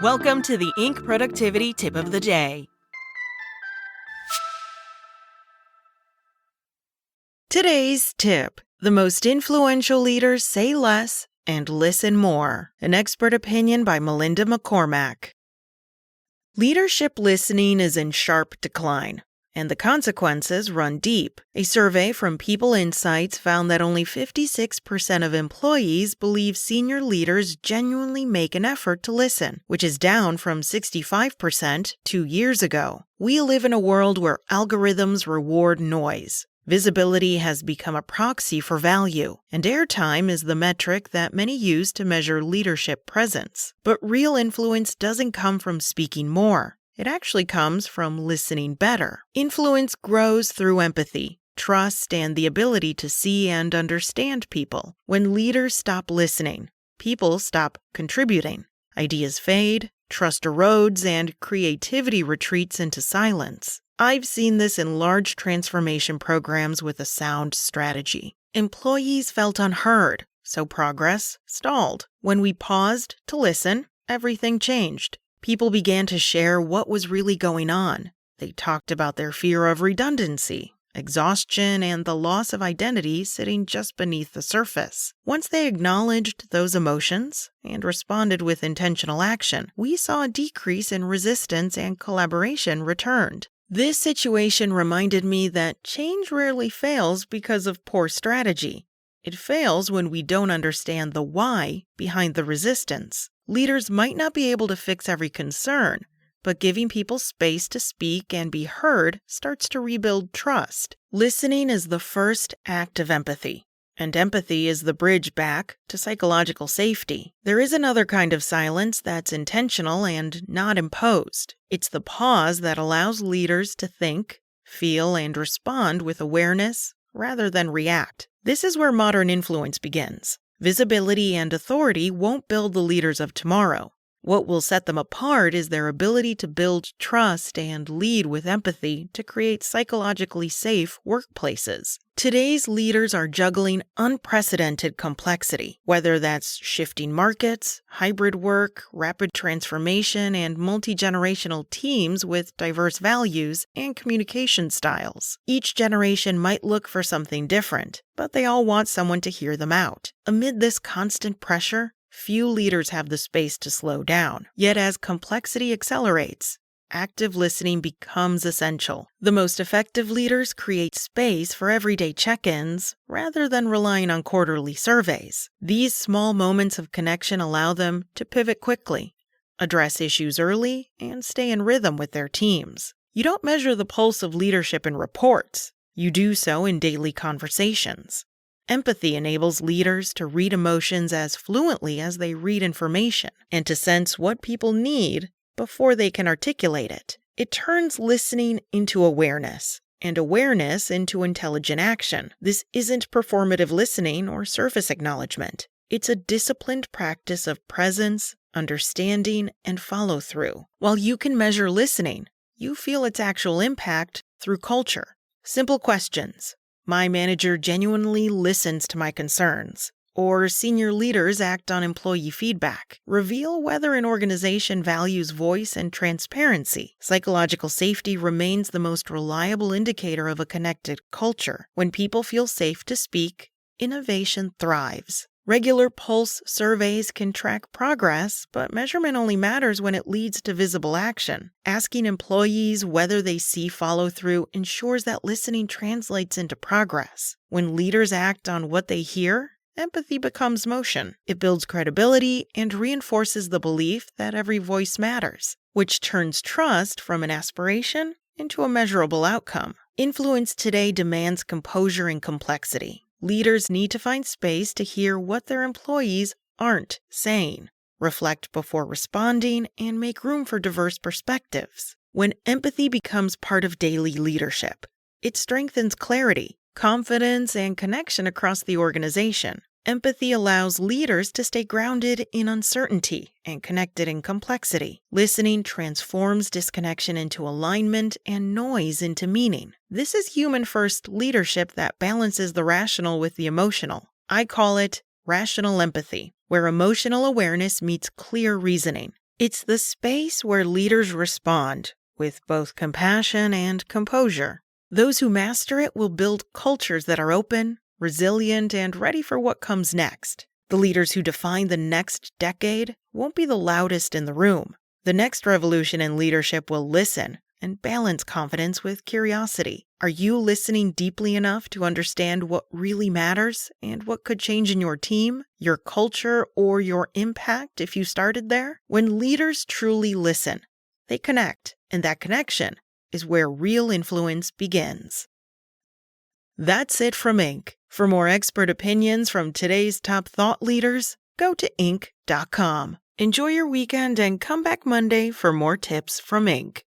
Welcome to the Inc. Productivity Tip of the Day. Today's tip: the most influential leaders say less and listen more. An expert opinion by Melinda McCormack. Leadership listening is in sharp decline, and the consequences run deep. A survey from People Insights found that only 56% of employees believe senior leaders genuinely make an effort to listen, which is down from 65% 2 years ago. We live in a world where algorithms reward noise. Visibility has become a proxy for value, and airtime is the metric that many use to measure leadership presence. But real influence doesn't come from speaking more. It actually comes from listening better. Influence grows through empathy, trust, and the ability to see and understand people. When leaders stop listening, people stop contributing. Ideas fade, trust erodes, and creativity retreats into silence. I've seen this in large transformation programs with a sound strategy. Employees felt unheard, so progress stalled. When we paused to listen, everything changed. People began to share what was really going on. They talked about their fear of redundancy, exhaustion, and the loss of identity sitting just beneath the surface. Once they acknowledged those emotions and responded with intentional action, we saw a decrease in resistance and collaboration returned. This situation reminded me that change rarely fails because of poor strategy. It fails when we don't understand the why behind the resistance. Leaders might not be able to fix every concern, but giving people space to speak and be heard starts to rebuild trust. Listening is the first act of empathy, and empathy is the bridge back to psychological safety. There is another kind of silence that's intentional and not imposed. It's the pause that allows leaders to think, feel, and respond with awareness rather than react. This is where modern influence begins. Visibility and authority won't build the leaders of tomorrow. What will set them apart is their ability to build trust and lead with empathy to create psychologically safe workplaces. Today's leaders are juggling unprecedented complexity, whether that's shifting markets, hybrid work, rapid transformation, and multi-generational teams with diverse values and communication styles. Each generation might look for something different, but they all want someone to hear them out. Amid this constant pressure, few leaders have the space to slow down. Yet as complexity accelerates, active listening becomes essential. The most effective leaders create space for everyday check-ins rather than relying on quarterly surveys. These small moments of connection allow them to pivot quickly, address issues early, and stay in rhythm with their teams. You don't measure the pulse of leadership in reports. You do so in daily conversations. Empathy enables leaders to read emotions as fluently as they read information and to sense what people need before they can articulate it. It turns listening into awareness, and awareness into intelligent action. This isn't performative listening or surface acknowledgement. It's a disciplined practice of presence, understanding, and follow-through. While you can measure listening, you feel its actual impact through culture. Simple questions. My manager genuinely listens to my concerns, or senior leaders act on employee feedback, reveal whether an organization values voice and transparency. Psychological safety remains the most reliable indicator of a connected culture. When people feel safe to speak, innovation thrives. Regular pulse surveys can track progress, but measurement only matters when it leads to visible action. Asking employees whether they see follow-through ensures that listening translates into progress. When leaders act on what they hear, empathy becomes motion. It builds credibility and reinforces the belief that every voice matters, which turns trust from an aspiration into a measurable outcome. Influence today demands composure and complexity. Leaders need to find space to hear what their employees aren't saying, reflect before responding, and make room for diverse perspectives. When empathy becomes part of daily leadership, it strengthens clarity, confidence, and connection across the organization. Empathy allows leaders to stay grounded in uncertainty and connected in complexity. Listening transforms disconnection into alignment and noise into meaning. This is human-first leadership that balances the rational with the emotional. I call it rational empathy, where emotional awareness meets clear reasoning. It's the space where leaders respond with both compassion and composure. Those who master it will build cultures that are open, resilient, and ready for what comes next. The leaders who define the next decade won't be the loudest in the room. The next revolution in leadership will listen and balance confidence with curiosity. Are you listening deeply enough to understand what really matters and what could change in your team, your culture, or your impact if you started there? When leaders truly listen, they connect, and that connection is where real influence begins. That's it from Inc. For more expert opinions from today's top thought leaders, go to Inc.com. Enjoy your weekend and come back Monday for more tips from Inc.